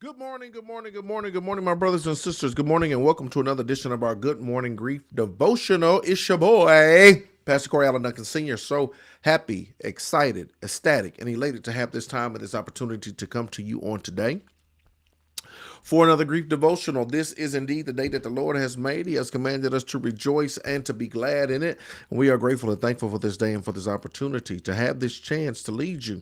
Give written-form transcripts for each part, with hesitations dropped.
Good morning, good morning, good morning, good morning, my brothers and sisters. Good morning, and welcome to another edition of our Good Morning Grief Devotional. It's your boy, Pastor Corey Allen Duncan Sr. So happy, excited, ecstatic, and elated to have this time and this opportunity to come to you on today for another grief devotional. This is indeed the day that the Lord has made. He has commanded us to rejoice and to be glad in it. And we are grateful and thankful for this day and for this opportunity to have this chance to lead you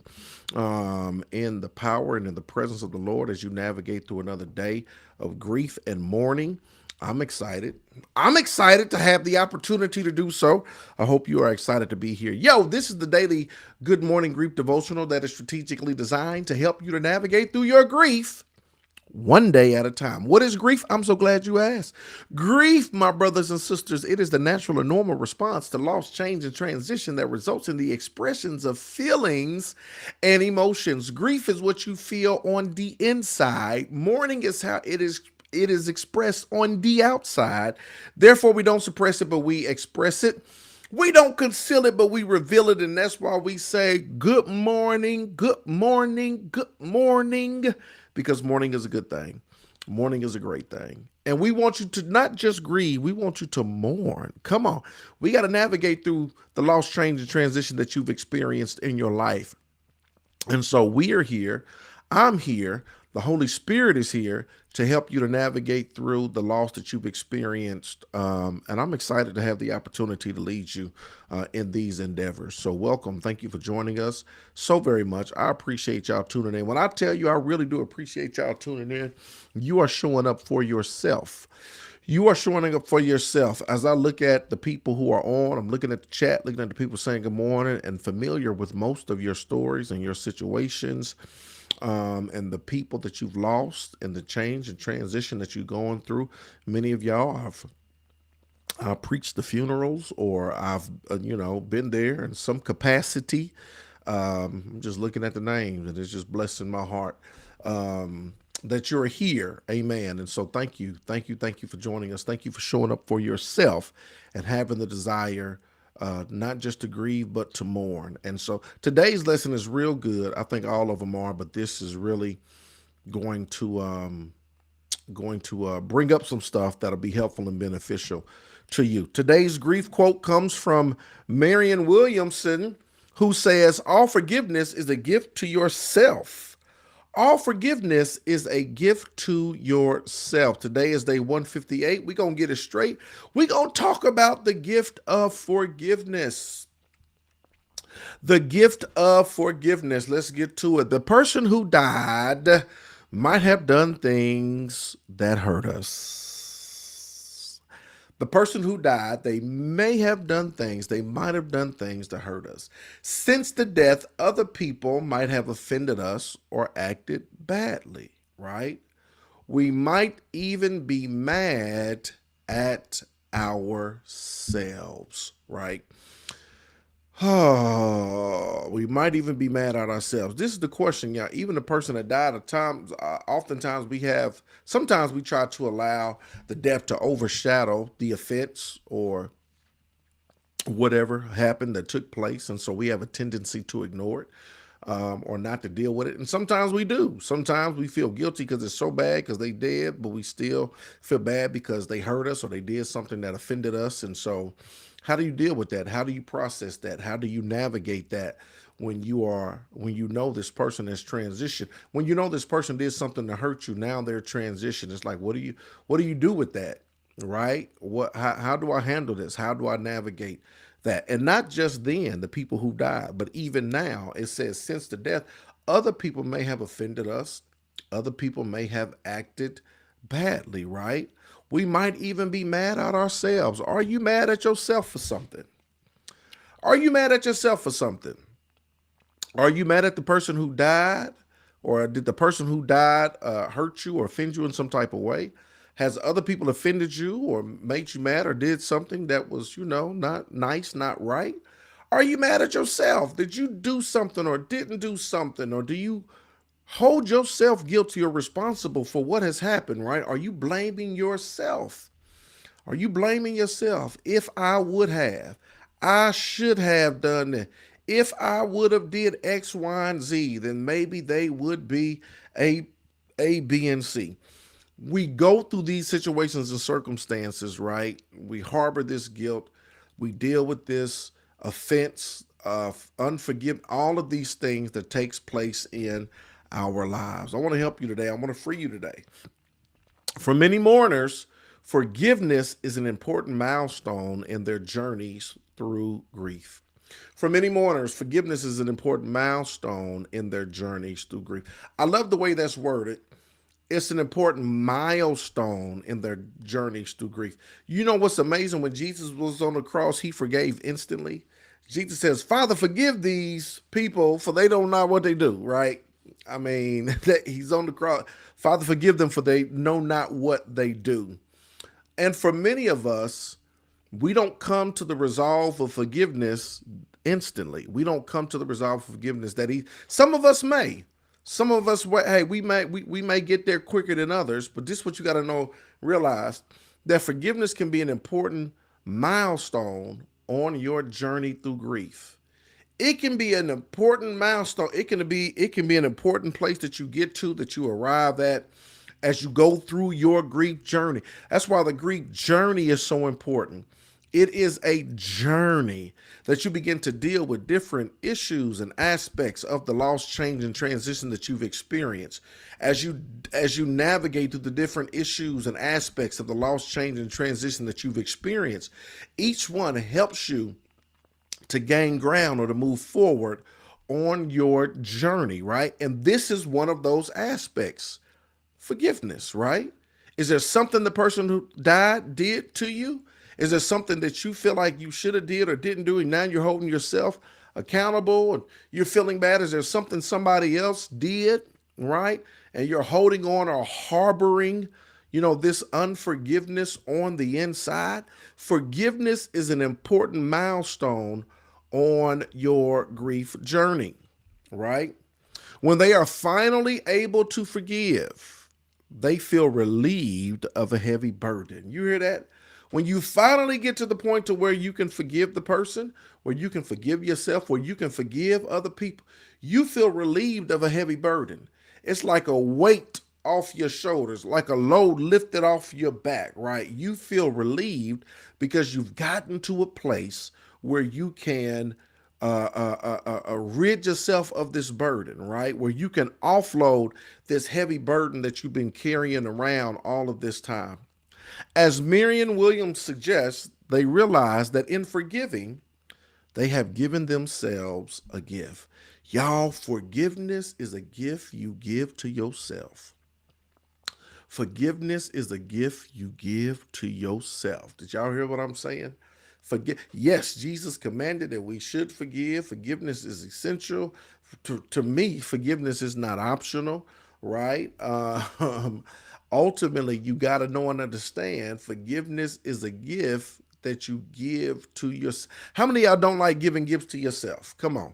in the power and in the presence of the Lord as you navigate through another day of grief and mourning. I'm excited. I'm excited to have the opportunity to do so. I hope you are excited to be here. Yo, this is the daily Good Morning Grief devotional that is strategically designed to help you to navigate through your grief one day at a time. What is grief? I'm so glad you asked. Grief, my brothers and sisters, it is the natural and normal response to loss, change, and transition that results in the expressions of feelings and emotions. Grief is what you feel on the inside. Mourning is how it is expressed on the outside. Therefore, we don't suppress it, but we express it. We don't conceal it, but we reveal it. And that's why we say, good morning, good morning, good morning, because morning is a good thing. Morning is a great thing. And we want you to not just grieve, we want you to mourn. Come on. We got to navigate through the loss, change, and transition that you've experienced in your life. And so we are here. I'm here. The Holy Spirit is here to help you to navigate through the loss that you've experienced. And I'm excited to have the opportunity to lead you in these endeavors. So welcome. Thank you for joining us so very much. I appreciate y'all tuning in. When I tell you, I really do appreciate y'all tuning in. You are showing up for yourself. You are showing up for yourself. As I look at the people who are on, I'm looking at the chat, looking at the people saying good morning, and familiar with most of your stories and your situations, and the people that you've lost and the change and transition that you're going through. Many of y'all have preached the funerals, or I've been there in some capacity. I'm just looking at the names, and it's just blessing my heart. That you're here. Amen. And so thank you. Thank you. Thank you for joining us. Thank you for showing up for yourself and having the desire not just to grieve, but to mourn. And so today's lesson is real good. I think all of them are, but this is really going to bring up some stuff that'll be helpful and beneficial to you. Today's grief quote comes from Marion Williamson, who says, "All forgiveness is a gift to yourself." All forgiveness is a gift to yourself. Today is day 158. We're going to get it straight. We're going to talk about the gift of forgiveness. The gift of forgiveness. Let's get to it. The person who died might have done things that hurt us. The person who died, they may have done things, they might have done things to hurt us. Since the death, other people might have offended us or acted badly, right? We might even be mad at ourselves, right? Oh, we might even be mad at ourselves. This is the question, y'all. Even the person that died, at times, oftentimes sometimes we try to allow the death to overshadow the offense or whatever happened that took place. And so we have a tendency to ignore it or not to deal with it. And sometimes we do. Sometimes we feel guilty because it's so bad because they did, but we still feel bad because they hurt us or they did something that offended us. And so how do you deal with that? How do you process that? How do you navigate that when you know this person has transitioned? When you know this person did something to hurt you, now they're transitioned. It's like, what do you do with that? Right? How do I handle this? How do I navigate that? And not just then, the people who died, but even now, it says, since the death, other people may have offended us. Other people may have acted badly, right? We might even be mad at ourselves. Are you mad at yourself for something? Are you mad at yourself for something? Are you mad at the person who died? Or did the person who died hurt you or offend you in some type of way? Has other people offended you or made you mad or did something that was, not nice, not right? Are you mad at yourself? Did you do something or didn't do something? Or do you hold yourself guilty or responsible for what has happened, right? Are you blaming yourself? Are you blaming yourself? If I would have, I should have done that. If I would have did X, Y, and Z, then maybe they would be a A, B, and C. We go through these situations and circumstances, right? We harbor this guilt. We deal with this offense, unforgiveness, all of these things that takes place in our lives. I want to help you today. I want to free you today. For many mourners, forgiveness is an important milestone in their journeys through grief. For many mourners, forgiveness is an important milestone in their journeys through grief. I love the way that's worded. It's an important milestone in their journeys through grief. You know what's amazing? When Jesus was on the cross, he forgave instantly. Jesus says, Father, forgive these people, for they don't know what they do, right? I mean, he's on the cross. Father, forgive them, for they know not what they do. And for many of us, we don't come to the resolve of forgiveness instantly. We don't come to the resolve of forgiveness that some of us may. Some of us, hey, we may get there quicker than others, but this is what you got to know, realize that forgiveness can be an important milestone on your journey through grief. It can be an important milestone. It can be an important place that you get to, that you arrive at as you go through your grief journey. That's why the grief journey is so important. It is a journey that you begin to deal with different issues and aspects of the loss, change, and transition that you've experienced. As you navigate through the different issues and aspects of the loss, change, and transition that you've experienced, each one helps you to gain ground or to move forward on your journey, right? And this is one of those aspects. Forgiveness, right? Is there something the person who died did to you? Is there something that you feel like you should have did or didn't do, and now you're holding yourself accountable and you're feeling bad? Is there something somebody else did, right? And you're holding on or harboring, this unforgiveness on the inside? Forgiveness is an important milestone on your grief journey, right? When they are finally able to forgive, they feel relieved of a heavy burden. You hear that? When you finally get to the point to where you can forgive the person, where you can forgive yourself, where you can forgive other people, you feel relieved of a heavy burden. It's like a weight off your shoulders, like a load lifted off your back, right? You feel relieved because you've gotten to a place where you can rid yourself of this burden, right? Where you can offload this heavy burden that you've been carrying around all of this time. As Marion Williams suggests, they realize that in forgiving, they have given themselves a gift. Y'all, forgiveness is a gift you give to yourself. Forgiveness is a gift you give to yourself. Did y'all hear what I'm saying? Yes, Jesus commanded that we should forgive. Forgiveness is essential. To me, forgiveness is not optional, right? Ultimately, you got to know and understand forgiveness is a gift that you give to yourself. How many of y'all don't like giving gifts to yourself? Come on.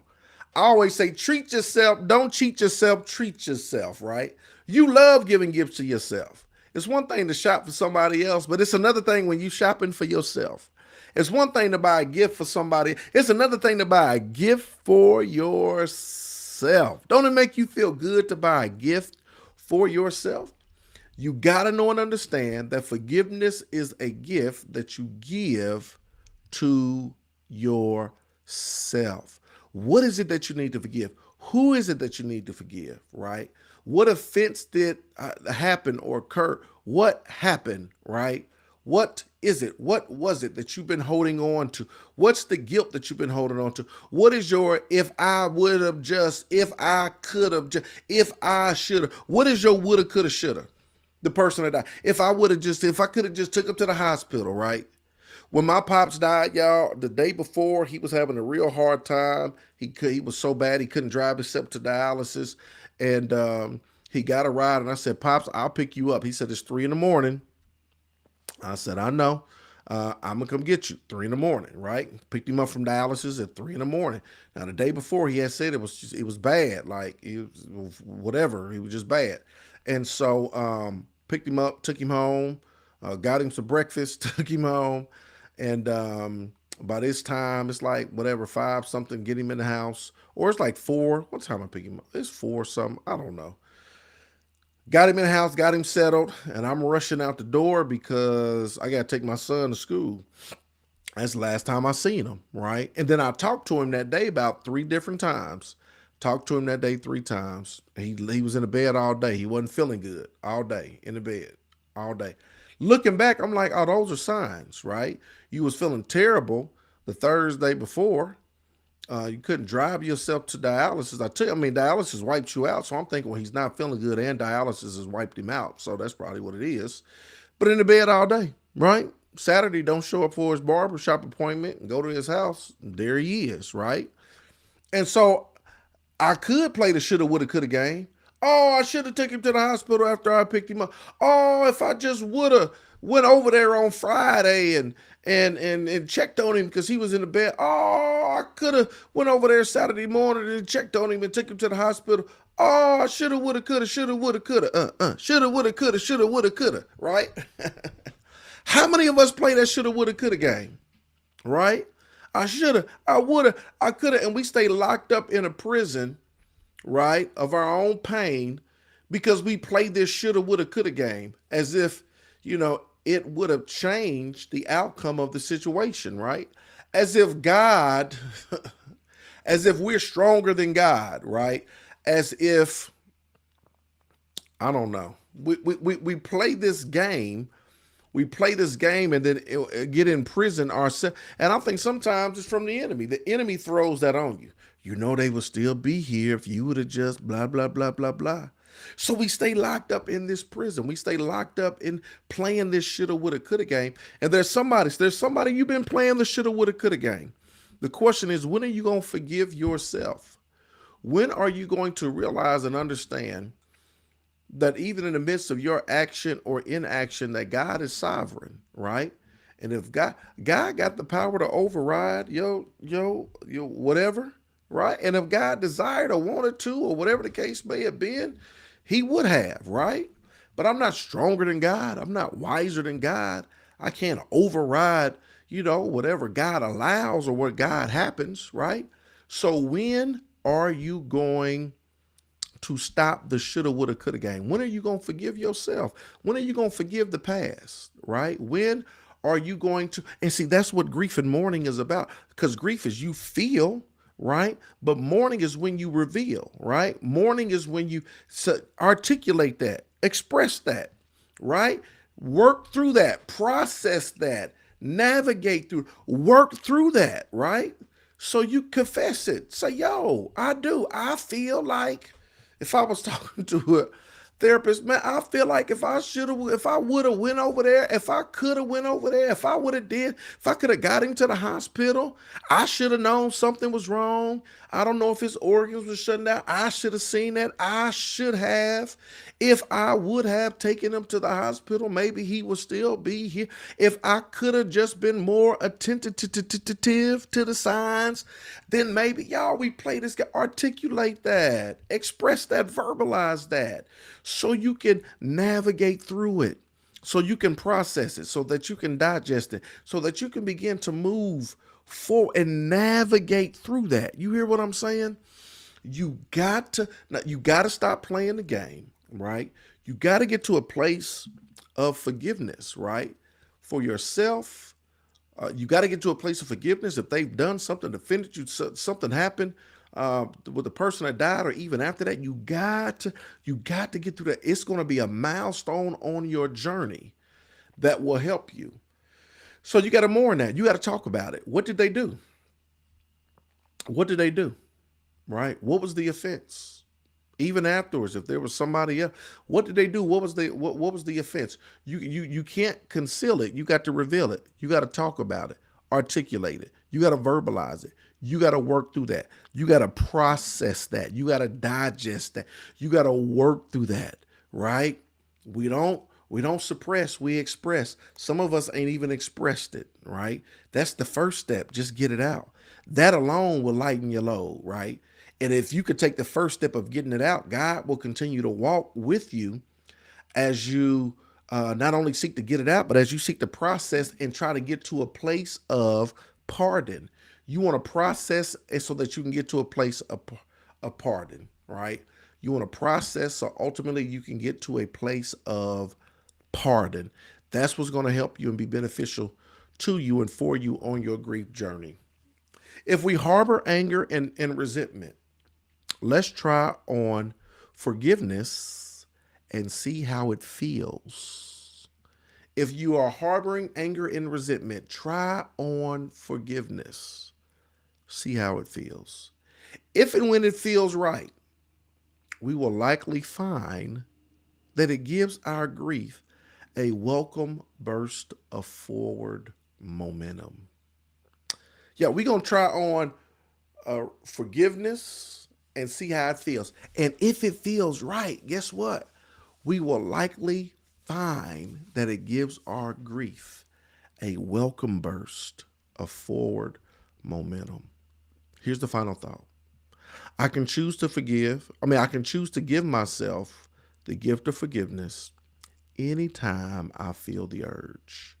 I always say, treat yourself. Don't cheat yourself. Treat yourself, right? You love giving gifts to yourself. It's one thing to shop for somebody else, but it's another thing when you shopping for yourself. It's one thing to buy a gift for somebody. It's another thing to buy a gift for yourself. Don't it make you feel good to buy a gift for yourself? You got to know and understand that forgiveness is a gift that you give to yourself. What is it that you need to forgive? Who is it that you need to forgive, right? What offense did happen or occur? What happened, right? What is it? What was it that you've been holding on to? What's the guilt that you've been holding on to? What is your if I would have just, if I could have just, if I should have? What is your woulda, coulda, shoulda? The person that died. If I could have just took him to the hospital, right? When my pops died, y'all, the day before, he was having a real hard time. He was so bad he couldn't drive himself to dialysis, and he got a ride. And I said, Pops, I'll pick you up. He said, it's 3 a.m. I said, I know. I'm gonna come get you 3 a.m. Right? Picked him up from dialysis at 3 a.m. Now the day before he had said it was bad, like it was whatever. He was just bad, and so picked him up, took him home, got him some breakfast, took him home, and by this time it's like whatever 5 something, get him in the house, or it's like 4. What time I pick him up? It's 4 something. I don't know. Got him in the house, got him settled, and I'm rushing out the door because I got to take my son to school. That's the last time I seen him, right? And then I talked to him that day about three different times. Talked to him that day three times. He was in the bed all day. He wasn't feeling good all day in the bed all day. Looking back, I'm like, oh, those are signs, right? You was feeling terrible the Thursday before. You couldn't drive yourself to dialysis. I tell you, I mean, dialysis wipes you out. So I'm thinking, well, he's not feeling good, and dialysis has wiped him out. So that's probably what it is. But in the bed all day, right? Saturday, don't show up for his barbershop appointment and go to his house. There he is, right? And so I could play the shoulda, woulda, coulda game. Oh, I should have taken him to the hospital after I picked him up. Oh, if I just woulda went over there on Friday and checked on him because he was in the bed. Oh, I could have went over there Saturday morning and checked on him and took him to the hospital. Oh, I shoulda, woulda, coulda, shoulda, woulda, coulda. Shoulda, woulda, coulda, shoulda, woulda, coulda. Right? How many of us play that shoulda, woulda, coulda game? Right? I shoulda, I woulda, I coulda, and we stay locked up in a prison, right, of our own pain because we play this shoulda, woulda, coulda game as if, it would have changed the outcome of the situation, right? As if God, as if we're stronger than God, right? As if, I don't know, we play this game. We play this game and then get in prison ourselves. And I think sometimes it's from the enemy. The enemy throws that on you. You know they would still be here if you would have just blah, blah, blah, blah, blah. So we stay locked up in this prison. We stay locked up in playing this shoulda, woulda, coulda game. And there's somebody you've been playing the shoulda, woulda, coulda game. The question is, when are you going to forgive yourself? When are you going to realize and understand that even in the midst of your action or inaction, that God is sovereign, right? And if God got the power to override whatever, right? And if God desired or wanted to, or whatever the case may have been, he would have, right? But I'm not stronger than God. I'm not wiser than God. I can't override, whatever God allows or what God happens, right? So when are you going to stop the shoulda, woulda, coulda game? When are you going to forgive yourself? When are you going to forgive the past, right? When are you going to, and see, that's what grief and mourning is about, because grief is you feel, right? But mourning is when you reveal, right? Mourning is when you articulate that, express that, right? Work through that, process that, navigate through, work through that, right? So you confess it. Say, yo, I feel like, if I was talking to a therapist, man, I feel like if I would have went over there, if I could have went over there, if I could have got him to the hospital, I should have known something was wrong. I don't know if his organs were shutting down. I should have seen that. I should have. If I would have taken him to the hospital, maybe he would still be here. If I could have just been more attentive to the signs, then maybe, y'all, we play this guy. Articulate that, express that, verbalize that, so you can navigate through it, so you can process it, so that you can digest it, so that you can begin to move forward and navigate through that. You hear what I'm saying? You got to stop playing the game, right? You got to get to a place of forgiveness, right? For yourself. You got to get to a place of forgiveness if they've done something, offended you, something happened with the person that died, or even after that. You got to get through that. It's going to be a milestone on your journey that will help you. So you got to mourn that. You got to talk about it. What did they do? What did they do? Right? What was the offense? Even afterwards, if there was somebody else, what did they do? What was the offense? You can't conceal it. You got to reveal it. You got to talk about it, articulate it. You got to verbalize it. You got to work through that. You got to process that. You got to digest that. You got to work through that, right? We don't suppress, we express. Some of us ain't even expressed it, right? That's the first step. Just get it out. That alone will lighten your load, right? And if you could take the first step of getting it out, God will continue to walk with you as you not only seek to get it out, but as you seek to process and try to get to a place of pardon. You want to process it so that you can get to a place of pardon, right? You want to process so ultimately you can get to a place of pardon. That's what's going to help you and be beneficial to you and for you on your grief journey. If we harbor anger and resentment, let's try on forgiveness and see how it feels. If you are harboring anger and resentment, try on forgiveness. See how it feels. If and when it feels right, we will likely find that it gives our grief a welcome burst of forward momentum. Yeah, we're going to try on forgiveness and see how it feels. And if it feels right, guess what? We will likely find that it gives our grief a welcome burst of forward momentum. Here's the final thought. I can choose to forgive. I can choose to give myself the gift of forgiveness anytime I feel the urge.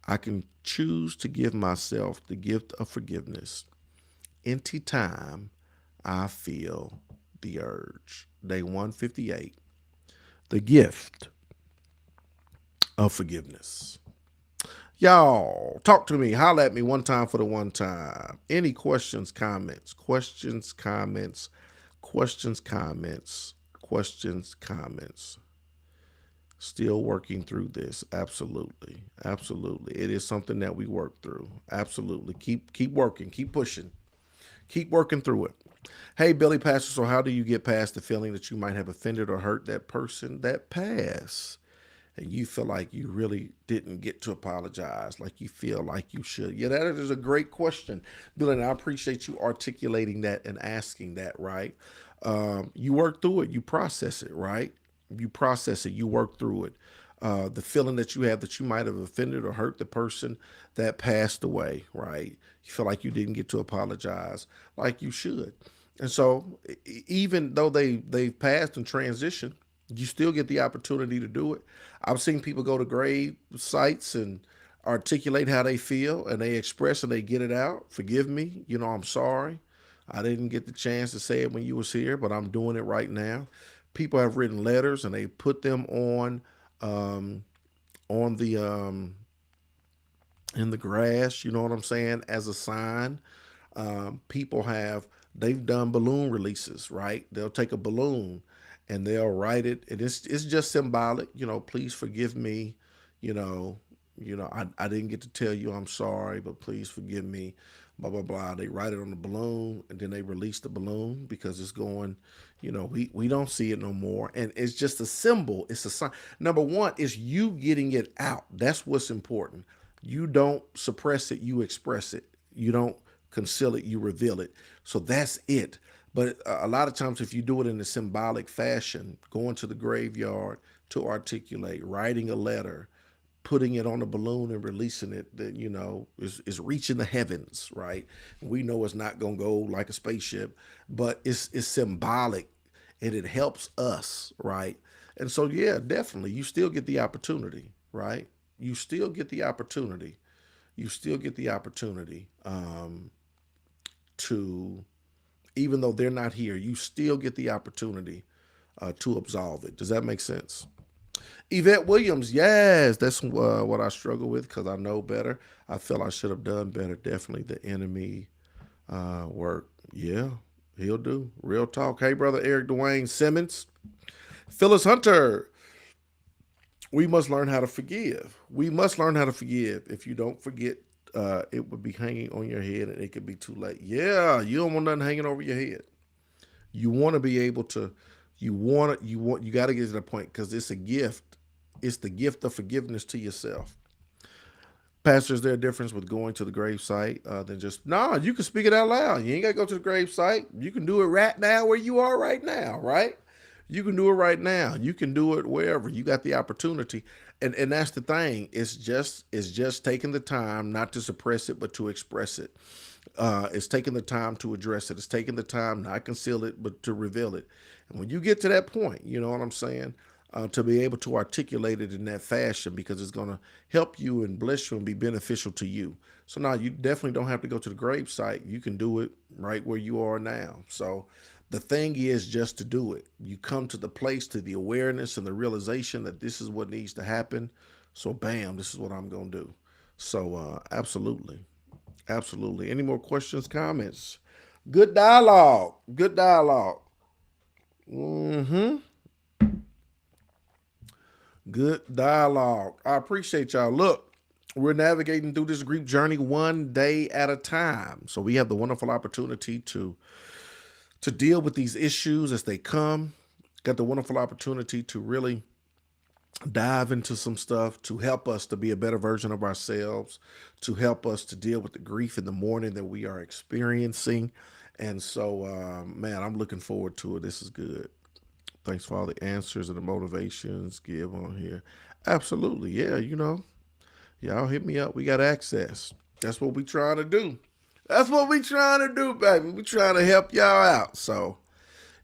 I can choose to give myself the gift of forgiveness anytime I feel the urge. Day 158, the gift of forgiveness. Y'all, talk to me. Holla at me one time for the one time. Any questions, comments, questions, comments, questions, comments, questions, comments. Still working through this. Absolutely. Absolutely. It is something that we work through. Absolutely. Keep working. Keep pushing. Keep working through it. Hey, Billy Pastor, so how do you get past the feeling that you might have offended or hurt that person that passed? And you feel like you really didn't get to apologize like you feel like you should? Yeah, that is a great question, Billy, and I appreciate you articulating that and asking that, right? You work through it, you process it, right? You process it, you work through it. The feeling that you have that you might have offended or hurt the person that passed away, right? You feel like you didn't get to apologize like you should. And so even though they've passed and transitioned, you still get the opportunity to do it. I've seen people go to grave sites and articulate how they feel and they express and they get it out. Forgive me, I'm sorry. I didn't get the chance to say it when you was here, but I'm doing it right now. People have written letters and they put them um, on the in the grass. You know what I'm saying? As a sign. People have they've done balloon releases, right? They'll take a balloon and they'll write it, and it's just symbolic. Please forgive me. You know, I didn't get to tell you I'm sorry, but please forgive me. Blah blah blah. They write it on the balloon, and then they release the balloon because it's going. We don't see it no more, and it's just a symbol. It's a sign. Number one is you getting it out. That's what's important. You don't suppress it. You express it. You don't conceal it, you reveal it. So that's it. But a lot of times, if you do it in a symbolic fashion, going to the graveyard to articulate, writing a letter, putting it on a balloon and releasing it, that is reaching the heavens, right? We know it's not gonna go like a spaceship, but it's symbolic and it helps us, right? And so yeah, definitely, you still get the opportunity, right? You still get the opportunity. You still get the opportunity to, even though they're not here, you still get the opportunity to absolve it. Does that make sense? Yvette Williams, yes, that's what I struggle with because I know better. I feel I should have done better. Definitely the enemy work. Yeah, he'll do. Real talk. Hey, brother Eric Dwayne Simmons. Phyllis Hunter, we must learn how to forgive. We must learn how to forgive. If you don't forget, it would be hanging on your head and it could be too late. Yeah, you don't want nothing hanging over your head. You want to be able to, you got to get to the point because it's a gift. It's the gift of forgiveness to yourself. Pastor, is there a difference with going to the grave site than just, nah, you can speak it out loud. You ain't got to go to the grave site. You can do it right now where you are right now, right? You can do it right now. You can do it wherever. You got the opportunity. And that's the thing. It's just taking the time not to suppress it, but to express it. It's taking the time to address it. It's taking the time not conceal it, but to reveal it. And when you get to that point, you know what I'm saying? To be able to articulate it in that fashion because it's going to help you and bless you and be beneficial to you. So now you definitely don't have to go to the grave site. You can do it right where you are now. So The thing is just to do it. You come to the place, to the awareness and the realization that this is what needs to happen. So, bam, this is what I'm going to do. So, absolutely. Absolutely. Any more questions, comments? Good dialogue. Good dialogue. Mm-hmm. Good dialogue. I appreciate y'all. Look, we're navigating through this grief journey one day at a time. So we have the wonderful opportunity to deal with these issues as they come. Got the wonderful opportunity to really dive into some stuff to help us to be a better version of ourselves, to help us to deal with the grief in the morning that we are experiencing. And so, man, I'm looking forward to it. This is good. Thanks for all the answers and the motivations give on here. Absolutely. Yeah, y'all hit me up. We got access. That's what we trying to do. That's what we trying to do, baby. We trying to help y'all out. So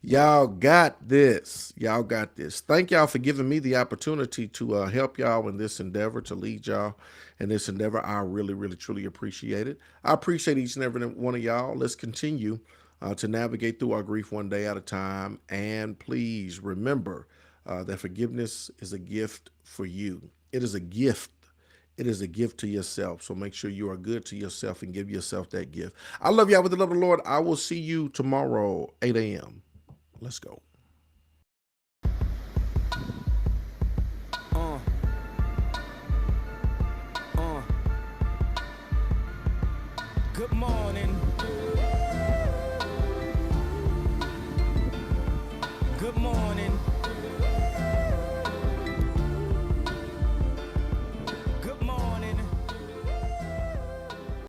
y'all got this. Y'all got this. Thank y'all for giving me the opportunity to help y'all in this endeavor, to lead y'all in this endeavor. I really, really, truly appreciate it. I appreciate each and every one of y'all. Let's continue to navigate through our grief one day at a time. And please remember that forgiveness is a gift for you. It is a gift. It is a gift to yourself. So make sure you are good to yourself and give yourself that gift. I love y'all with the love of the Lord. I will see you tomorrow, 8 a.m. Let's go. Good morning.